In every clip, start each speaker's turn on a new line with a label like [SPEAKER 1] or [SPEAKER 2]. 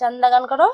[SPEAKER 1] চান্দা গান করো।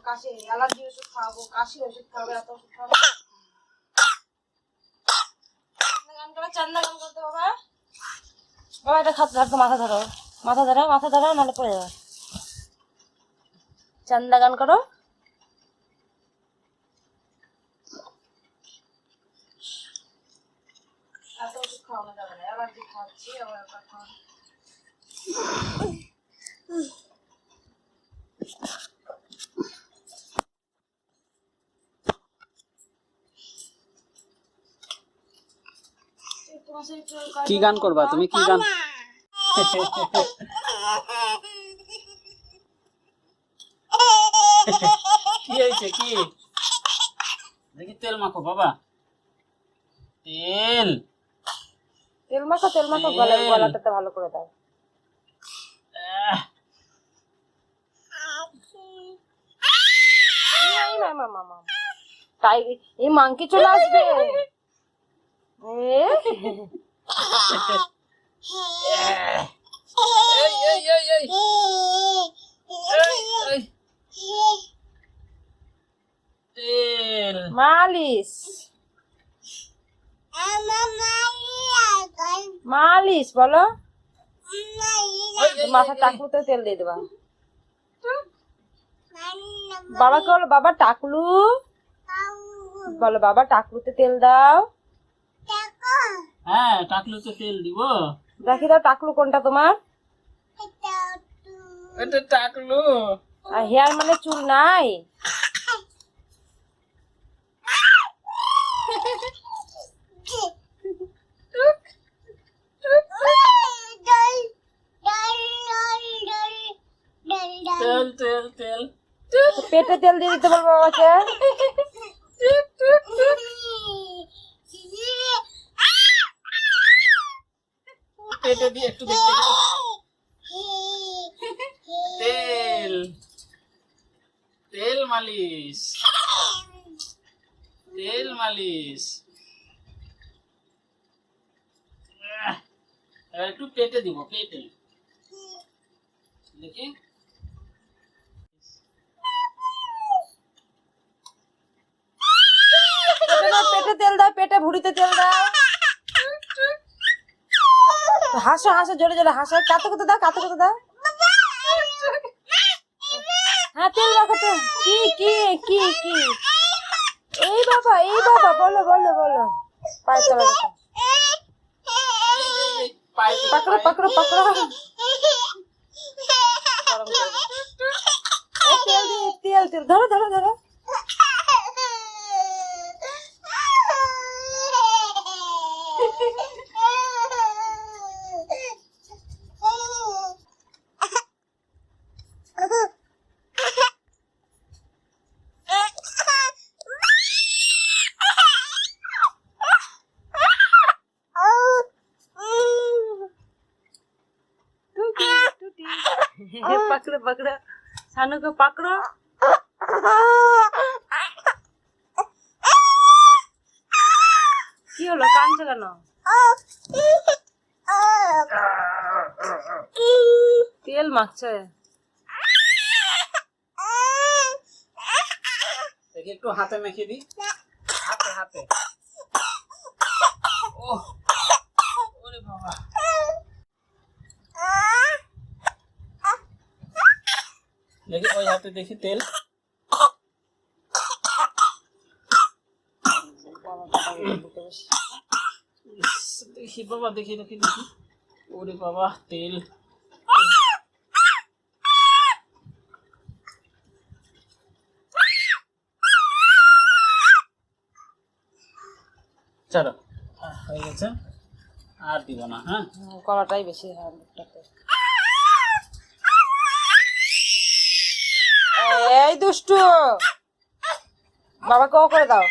[SPEAKER 1] কাশি অ্যালার্জি ওষুধ খাওয়াবো, কাশি ওষুধ খাওয়াবো, এত ওষুধ খাওয়াবো। চান্দা গান করতে বাবা। বাবা এটা খাত ধরো, মাথা ধরো, মাথা ধরো, মাথা ধরো, নাহলে পড়ে যাবে। চান্দা গান করো। এত ওষুধ খাওয়ানো যাবে না, অ্যালার্জি খাওয়াচ্ছি আবার একটা খাওয়া।
[SPEAKER 2] কি গান করবা তুমি? কি গান? কি হয়েছে? কি দেখি তেল মাখো বাবা, তেল
[SPEAKER 1] তেল মাখো, তেল মাখো, গলাটাতে ভালো করে দাও। তাই এই মাংকি চলে আসবে।
[SPEAKER 2] তেল
[SPEAKER 1] মালিশ, মালিশ বলো। মাথা টাকলুতে তেল দিয়ে দেবা। বাবাকে বলো বাবা টাকলু বলো, বাবা টাকলুতে তেল দাও।
[SPEAKER 2] হ্যাঁ টাকলুতে তেল দিব।
[SPEAKER 1] দেখি দাও টাকলু কোনটা তোমার।
[SPEAKER 2] এটা টাকলু।
[SPEAKER 1] আর হেয়ার মানে চুল নাই।
[SPEAKER 2] তেল তেল তেল
[SPEAKER 1] পেটে তেল দিয়ে দিতে বলবো বাবাকে।
[SPEAKER 2] পেটে দিয়ে একটু দেখতে দাও। তেল তেল মালিশ, তেল মালিশ। এবার একটু পেটে দিব, পেটে দেখি।
[SPEAKER 1] পেটে তেল দাও, পেটে ভুঁড়িতে তেল দাও। হাসো হাসো, জোরে জোরে হাসো। কাতে কাতে দাও, কাতে কাতে দাও। হ্যাঁ তেল মাখো তো। কি কি কি কি? এই বাবা, এই বাবা, বলো বলো বলো। পায়ে তলা দেখো। পাকড়ো পাকড়ো পাকড়ো। তেল দিয়ে, তেল তেল ধরো ধরো ধরো। पकड़ो पकड़ो, सानू को पकड़ो। কি হলো, কাঁদছো কেন? তেল মাখছে।
[SPEAKER 2] দেখি একটু হাতে মেখে দিই। হাতে হাতে। ওহ ওরে বাবা। দেখি ওই হাতে দেখি তেল।
[SPEAKER 1] বুকে বসে।
[SPEAKER 2] দেখি বাবা, দেখি দেখি দেখি। ওরে বাবা, তেল। চলো, হয়ে গেছে, আর দিব না। হ্যাঁ,
[SPEAKER 1] গলাটাই বেশি হয় বুকটাতে। এই দুষ্টু, বাবাকে ও করে দাও।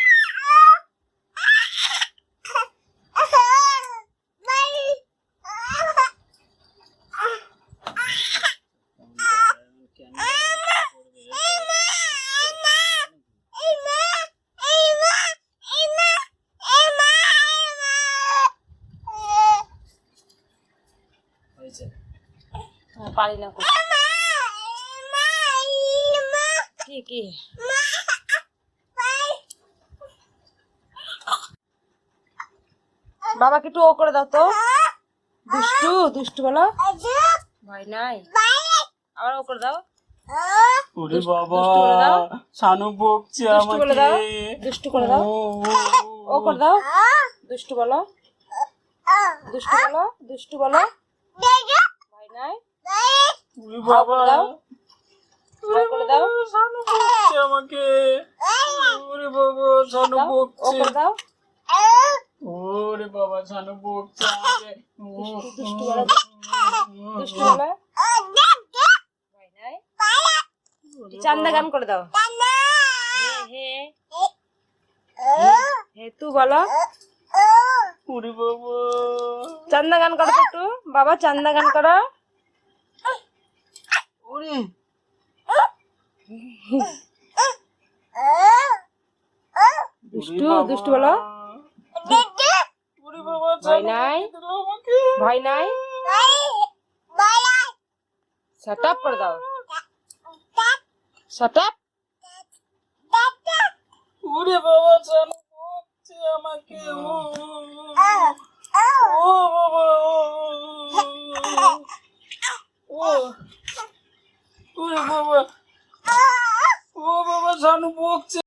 [SPEAKER 2] হয়েছে।
[SPEAKER 1] পারি না কি কি বাবাকে একটু ও করে দাও তো। দুষ্টু দুষ্টু বলো, ভয় নাই, আবার ও করে দাও।
[SPEAKER 2] ওরে বাবা,
[SPEAKER 1] দুষ্টু করে দাও।
[SPEAKER 2] শানু বকছে
[SPEAKER 1] দুষ্টু বলে দাও,
[SPEAKER 2] আমাকে।
[SPEAKER 1] দুষ্টু করে দাও, ও করে দাও। দুষ্টু বলো, দুষ্টু বলো, দুষ্টু বলো, ভয় নাই।
[SPEAKER 2] ওরে বাবা,
[SPEAKER 1] দাও, করে দাও,
[SPEAKER 2] শানু বকছে আমাকে। ওরে বাবা, শানু
[SPEAKER 1] ও
[SPEAKER 2] বকছে।
[SPEAKER 1] করে দাও।
[SPEAKER 2] ওরে বাবা, শানু বকছে আমাকে।
[SPEAKER 1] দুষ্টু বলো, দুষ্টু বলো, ভয় নাই। চান্দা গান করে দাও। হে হে হে তু বলো।
[SPEAKER 2] ওরে বাবা,
[SPEAKER 1] চান্দা গান করো তো একটু, বাবা চান্দা গান করো।
[SPEAKER 2] ওরে
[SPEAKER 1] দুষ্টু দুষ্টু বলো,
[SPEAKER 2] ওরে বাবা,
[SPEAKER 1] ভয় নাই,
[SPEAKER 2] আমাকে।
[SPEAKER 1] ভয় নাই। শাট আপ করে দাও, শাট আপ।
[SPEAKER 2] ওরে বাবা, শানু বকছে আমাকে।